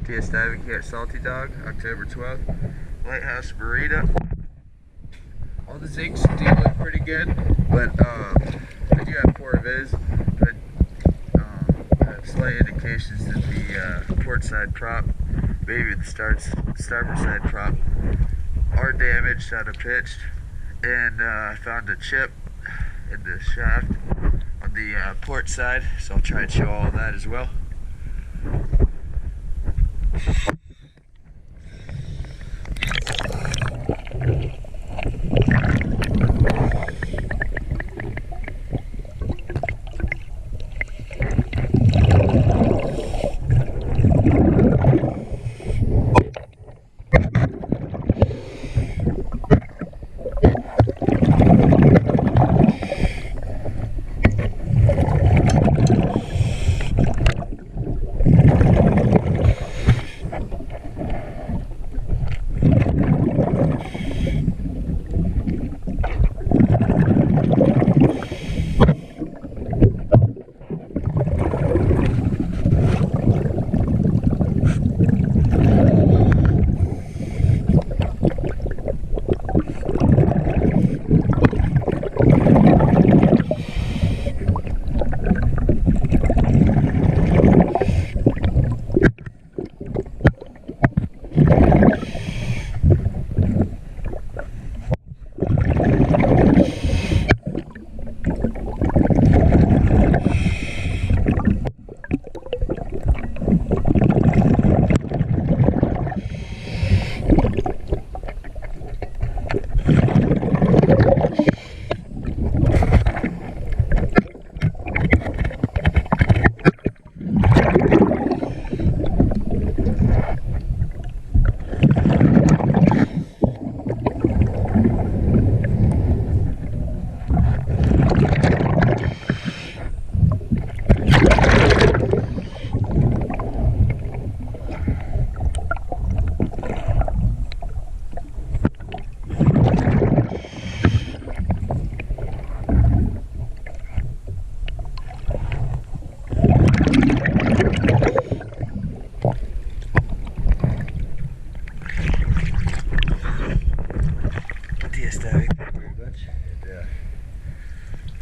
TS diving here at Salty Dog, October 12th. Lighthouse Burrito. All the zincs do look pretty good, but I do have 4 viz, but I have slight indications that the port side prop, maybe the starboard side prop, are damaged out of pitch, and I found a chip in the shaft on the port side, so I'll try and show all of that as well.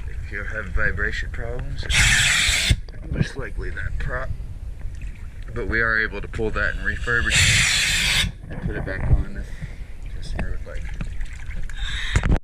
If you have vibration problems, it's most likely that prop, but we are able to pull that and refurbish it and put it back on if the customer would like.